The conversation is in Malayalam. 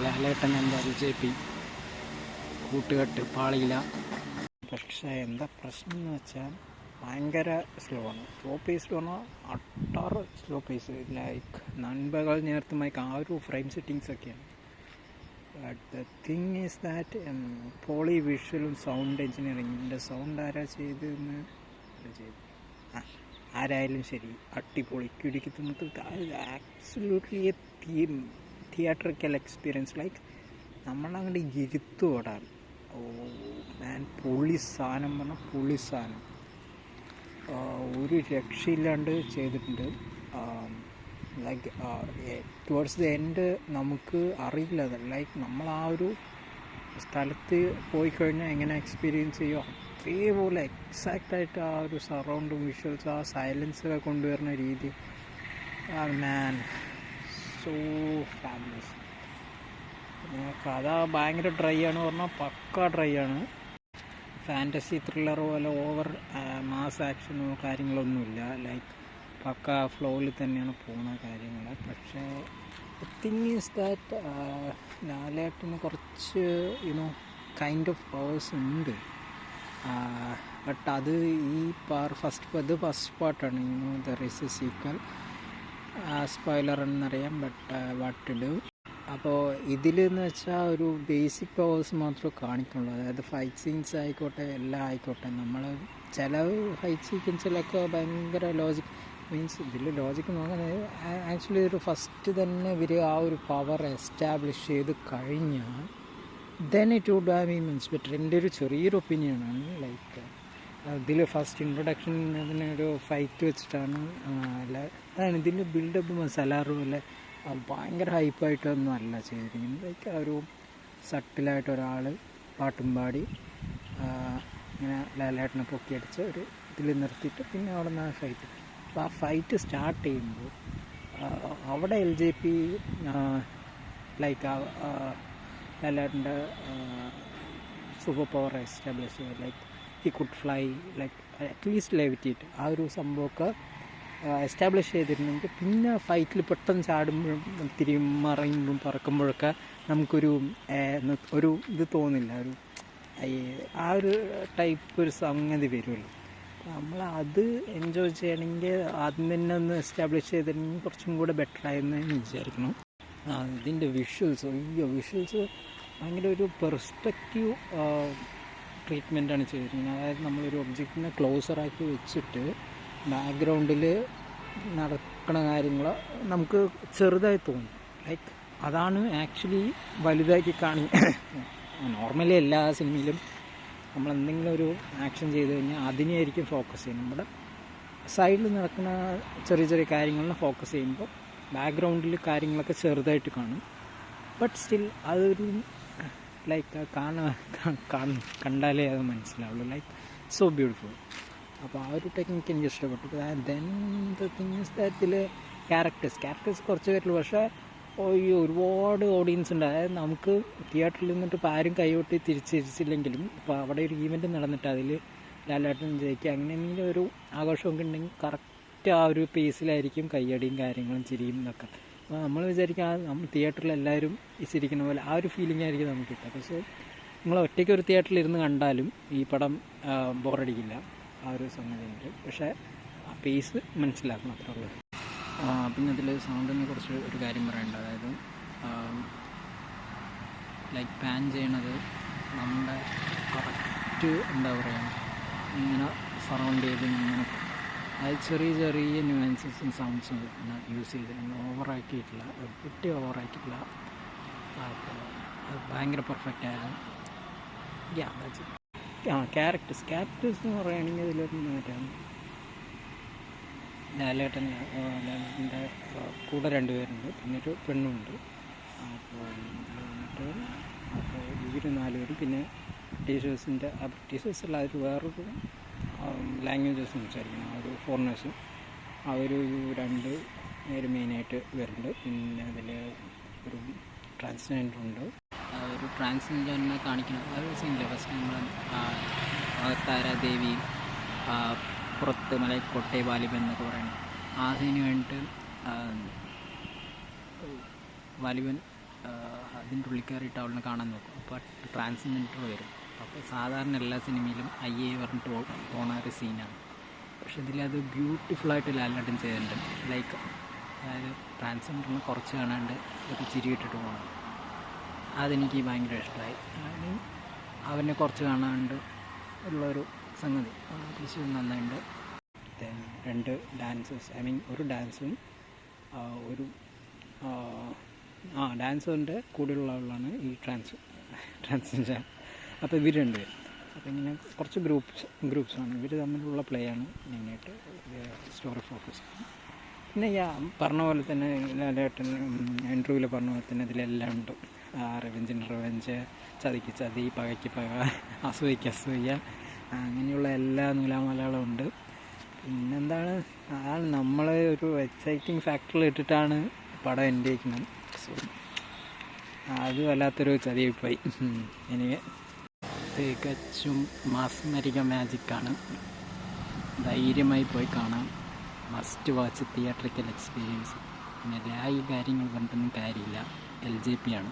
ലാലേട്ടൻ എൻ്റെ LJP കൂട്ടുകെട്ട് പാളിയില്ല. പക്ഷേ എന്താ പ്രശ്നം എന്ന് വെച്ചാൽ ഭയങ്കര സ്ലോ ആണ്. സ്ലോ പേസ്ഡ് പറഞ്ഞാൽ അട്ടാറ് സ്ലോ പേസ്. ലൈക്ക് നൻപകൾ നേരത്തുമായി ആ ഒരു ഫ്രെയിം സെറ്റിങ്സ് ഒക്കെയാണ്. But the thing is that പോളി വിഷ്വലും സൗണ്ട് എഞ്ചിനീയറിംഗിൻ്റെ സൗണ്ട് ആരാ ചെയ്തതെന്ന് ആരായാലും ശരി അടിപൊളി കിടുക്കി നമുക്ക് absolutely a theatrical experience. Like നമ്മളങ്ങോട്ട് ഇരുത്തോടാൻ. ഓ മാൻ, പൊളി സാധനം പറഞ്ഞാൽ പൊളി സാധനം. ഒരു രക്ഷയില്ലാണ്ട് ചെയ്തിട്ടുണ്ട്. ലൈക്ക് ടുവേർഡ്സ് ദ എൻഡ് നമുക്ക് അറിയില്ല. ലൈക്ക് നമ്മൾ ആ ഒരു സ്ഥലത്ത് പോയി കഴിഞ്ഞാൽ എങ്ങനെ എക്സ്പീരിയൻസ് ചെയ്യുമോ അതേപോലെ എക്സാക്റ്റായിട്ട് ആ ഒരു സറൗണ്ട് വിഷ്വൽസ്, ആ സൈലൻസൊക്കെ കൊണ്ടുവരുന്ന രീതി, മാൻ സോ ഫാബുലസ്. പിന്നെ കഥ ഭയങ്കര ഡ്രൈ ആണ് പറഞ്ഞാൽ പക്ക ഡ്രൈ ആണ്. ഫാൻറ്റസി ത്രില്ലർ പോലെ ഓവർ മാസ് ആക്ഷനോ കാര്യങ്ങളൊന്നുമില്ല. ലൈക്ക് പക്ക ഫ്ലോയിൽ തന്നെയാണ് പോകുന്ന കാര്യങ്ങൾ. പക്ഷേ തിങ് ഈസ് ദാറ്റ് ലാലേട്ടന് കുറച്ച് കൈൻഡ് ഓഫ് പവേഴ്സ് ഉണ്ട്. ബട്ട് അത് ഈ ഫസ്റ്റ് പാർട്ടാണ്. There is a sequel. Spoiler എന്നറിയാം, ബട്ട് വാട്ട് ടു ഡു. അപ്പോൾ ഇതിലെന്ന് വെച്ചാൽ ഒരു ബേസിക് പവേഴ്സ് മാത്രമേ കാണിക്കുള്ളൂ. അതായത് ഫൈറ്റ് സീൻസ് ആയിക്കോട്ടെ, എല്ലാം ആയിക്കോട്ടെ. നമ്മൾ ചില ഫൈറ്റ് സീക്വൻസിലൊക്കെ ഭയങ്കര ലോജിക് മീൻസ് ഇതിൽ ലോജിക്ക് നോക്കുന്നത് ആക്ച്വലി ഒരു ഫസ്റ്റ് തന്നെ ഇവർ ആ ഒരു പവർ എസ്റ്റാബ്ലിഷ് ചെയ്ത് കഴിഞ്ഞാൽ then it would have been much better. എൻ്റെ ഒരു ചെറിയൊരു ഒപ്പീനിയനാണ്. ലൈക്ക് ഇതിൽ ഫസ്റ്റ് ഇൻട്രൊഡക്ഷൻ അതിനൊരു ഫൈറ്റ് വെച്ചിട്ടാണ്. അതാണ് ഇതിൻ്റെ ബിൽഡപ്പ് മസാലാറും അല്ല ഭയങ്കര ഹൈപ്പായിട്ടൊന്നും അല്ല ചെയ്തിരിക്കുന്നത്. ലൈക്ക് ആ ഒരു സട്ടിലായിട്ട് ഒരാൾ പാട്ടും പാടി ഇങ്ങനെ ലാലേട്ടനെ പൊക്കിയടിച്ച് ഒരു ഇതിൽ നിർത്തിയിട്ട് പിന്നെ അവിടെ നിന്ന് ഫൈറ്റ്. അപ്പോൾ ആ ഫൈറ്റ് സ്റ്റാർട്ട് ചെയ്യുമ്പോൾ അവിടെ LJP ലൈക്ക് ലാലേട്ടൻ്റെ സൂപ്പർ പവർ എസ്റ്റാബ്ലിഷ് ചെയ്ത് like he could fly, like at least levitate, ആ ഒരു സംഭവമൊക്കെ എസ്റ്റാബ്ലിഷ് ചെയ്തിരുന്നെങ്കിൽ പിന്നെ ഫൈറ്റിൽ പെട്ടെന്ന് ചാടുമ്പോഴും മറിയുമ്പോഴും പറക്കുമ്പോഴൊക്കെ നമുക്കൊരു ഇത് തോന്നില്ല. ആ ഒരു ടൈപ്പ് ഒരു സംഗതി വരുമല്ലോ. നമ്മൾ അത് എൻജോയ് ചെയ്യണമെങ്കിൽ ആദ്യം തന്നെ ഒന്ന് എസ്റ്റാബ്ലിഷ് ചെയ്തിരുന്നെങ്കിൽ കുറച്ചും കൂടെ ബെറ്ററായെന്ന് വിചാരിക്കണം. ഇതിൻ്റെ വിഷ്വൽസ് ഭയങ്കര ഒരു പെർസ്പെക്റ്റീവ് ട്രീറ്റ്മെൻറ്റാണ് ചെയ്തിരിക്കുന്നത്. അതായത് നമ്മളൊരു ഒബ്ജക്റ്റിനെ ക്ലോസറാക്കി വെച്ചിട്ട് ബാക്ക്ഗ്രൗണ്ടിൽ നടക്കുന്ന കാര്യങ്ങൾ നമുക്ക് ചെറുതായി തോന്നും. ലൈക്ക് അതാണ് ആക്ച്വലി വലുതാക്കി നോർമലി എല്ലാ സിനിമയിലും നമ്മൾ എന്തെങ്കിലും ഒരു ആക്ഷൻ ചെയ്ത് കഴിഞ്ഞാൽ അതിനെയായിരിക്കും ഫോക്കസ് ചെയ്യുന്നത്. നമ്മുടെ സൈഡിൽ നടക്കുന്ന ചെറിയ ചെറിയ കാര്യങ്ങളിനെ ഫോക്കസ് ചെയ്യുമ്പോൾ ബാക്ക്ഗ്രൗണ്ടിൽ കാര്യങ്ങളൊക്കെ ചെറുതായിട്ട് കാണും. ബട്ട് സ്റ്റിൽ അതൊരു ലൈക്ക് കണ്ടാലേ അത് മനസ്സിലാവുള്ളൂ. Like so beautiful. അപ്പോൾ ആ ഒരു ടെക്നിക്ക് എനിക്ക് ഇഷ്ടപ്പെട്ടു. Then the thing is that ഇതിൽ ക്യാരക്ടേഴ്സ് കുറച്ച് പേരുള്ളൂ. പക്ഷേ ഒരുപാട് ഓഡിയൻസ് ഉണ്ട്. അതായത് നമുക്ക് തിയേറ്ററിൽ നിന്നിട്ട് ഇപ്പോൾ ആരും കൈകൊട്ടി തിരിച്ചിരിച്ചില്ലെങ്കിലും ഇപ്പോൾ അവിടെ ഒരു ഈവൻറ്റ് നടന്നിട്ട് അതിൽ ലാലേട്ടൻ ജയിക്കുക അങ്ങനെ എന്തെങ്കിലും ഒരു ആഘോഷമൊക്കെ ഉണ്ടെങ്കിൽ കറക്റ്റ് ആ ഒരു പേസിലായിരിക്കും കയ്യടിയും കാര്യങ്ങളും ചിരിയും എന്നൊക്കെ. അപ്പോൾ നമ്മൾ വിചാരിക്കുക നമ്മൾ തിയേറ്ററിൽ എല്ലാവരും ചിരിക്കുന്ന പോലെ ആ ഒരു ഫീലിംഗ് ആയിരിക്കും നമുക്ക് കിട്ടുക. പക്ഷേ നിങ്ങൾ ഒറ്റയ്ക്ക് ഒരു തിയേറ്ററിൽ ഇരുന്ന് കണ്ടാലും ഈ പടം ബോറടിക്കില്ല. ആ ഒരു സംഗതിയുണ്ട്. പക്ഷേ ആ പേസ് മനസ്സിലാക്കണം, അത്രേ ഉള്ളൂ. പിന്നെ ഇതിൽ സൗണ്ടിനെ കുറിച്ച് ഒരു കാര്യം പറയേണ്ടത്, അതായത് ലൈക്ക് പാൻ ചെയ്യണത് നമ്മുടെ കറക്റ്റ് എന്താ പറയുക ഇങ്ങനെ സറൗണ്ട് ചെയ്ത് ഇങ്ങനെ അതായത് ചെറിയ ന്യൂവാൻസസും സൗണ്ട്സും യൂസ് ചെയ്ത് ഓവറാക്കിയിട്ടില്ല, ഒട്ടി ഓവറാക്കിയിട്ടില്ല. അപ്പോൾ അത് ഭയങ്കര പെർഫെക്റ്റ് ആയിരുന്നു. ക്യാരക്ടേഴ്സ് എന്ന് പറയുകയാണെങ്കിൽ ഇതിലൊരു മാറ്റാണ്. ലാലേട്ടൻ്റെ കൂടെ 2 പേരുണ്ട്, പിന്നെ ഒരു പെണ്ണുണ്ട്. അപ്പോൾ ഇവർ 4 പേരും പിന്നെ ബ്രിട്ടീഷേഴ്സുള്ള ഒരു വേറൊരു ലാംഗ്വേജസ് സംസാരിക്കണം, ആ ഒരു ഫോറിനേഴ്സ്. അവർ 2 പേര് മെയിനായിട്ട് വരുന്നുണ്ട്. പിന്നെ അതിൽ ഒരു ട്രാൻസ്ജെൻഡറുണ്ട്. ഒരു ട്രാൻസ്ജെൻഡറിനെ കാണിക്കണം ആ ഒരു സീനില്ല. ഫസ്റ്റ് നമ്മൾ താരാദേവി പുറത്ത് മലക്കോട്ടെ വാലിബൻ എന്നൊക്കെ പറയുന്നത് ആ സീന് വേണ്ടിയിട്ട് വാലിബൻ അതിൻ്റെ ഉള്ളിൽ കയറിയിട്ട് അവളിനെ കാണാൻ നോക്കും. അപ്പോൾ ട്രാൻസ്ജെൻഡർ വരും. അപ്പോൾ സാധാരണ എല്ലാ സിനിമയിലും അയ്യേ പറഞ്ഞിട്ട് പോണ ഒരു സീനാണ്. പക്ഷെ ഇതിലത് ബ്യൂട്ടിഫുള്ളായിട്ട് ലാലേട്ടൻ ചെയ്തിട്ടുണ്ട്. ലൈക്ക് അതായത് ട്രാൻസ്ജെൻഡറിനെ കുറച്ച് കാണാണ്ട് ഒരു ചിരി ഇട്ടിട്ട് പോകണം. അതെനിക്ക് ഭയങ്കര ഇഷ്ടമായി. അവനെ കുറച്ച് കാണാണ്ട് ഉള്ളൊരു സംഗതി തൃശ്ശൂർ നന്നായിട്ടുണ്ട്. രണ്ട് ഡാൻസേഴ്സ്, ഐ മീൻ ഒരു ഡാൻസും ഒരു ഡാൻസറിൻ്റെ കൂടെയുള്ള ആളാണ് ഈ ട്രാൻസ്ജെൻഡർ. അപ്പോൾ ഇവർ രണ്ടുപേരും അപ്പോൾ ഇങ്ങനെ കുറച്ച് ഗ്രൂപ്പ്സാണ് ഇവർ തമ്മിലുള്ള പ്ലേ ആണ് മെയിനായിട്ട് സ്റ്റോറി ഫോക്കസ്. പിന്നെ പറഞ്ഞ പോലെ തന്നെ ലാലേട്ടൻ ഇൻ്റർവ്യൂവിൽ പറഞ്ഞ പോലെ തന്നെ ഇതിലെല്ലാം ഉണ്ട്. റിവെഞ്ചിന് റിവെഞ്ച്, ചതിക്ക് ചതി, പകയ്ക്ക് പക, അസൂയയ്ക്ക് അസൂയ, അങ്ങനെയുള്ള എല്ലാ നൂലാമലകളും ഉണ്ട്. പിന്നെന്താണ്, അതാണ് നമ്മളെ ഒരു എക്സൈറ്റിംഗ് ഫാക്ടറിൽ ഇട്ടിട്ടാണ് പടം എൻ്റെ ചെയ്യുന്നത്. സോ അത് വല്ലാത്തൊരു ചതിയായിപ്പോയി. എനിക്ക് തികച്ചും മാസ്മരിക മാജിക്കാണ്. ധൈര്യമായി പോയി കാണാം. Must watch theatrical experience. പിന്നെ ഈ കാര്യങ്ങൾ പറഞ്ഞിട്ടൊന്നും കാര്യമില്ല. LJP ആണ്.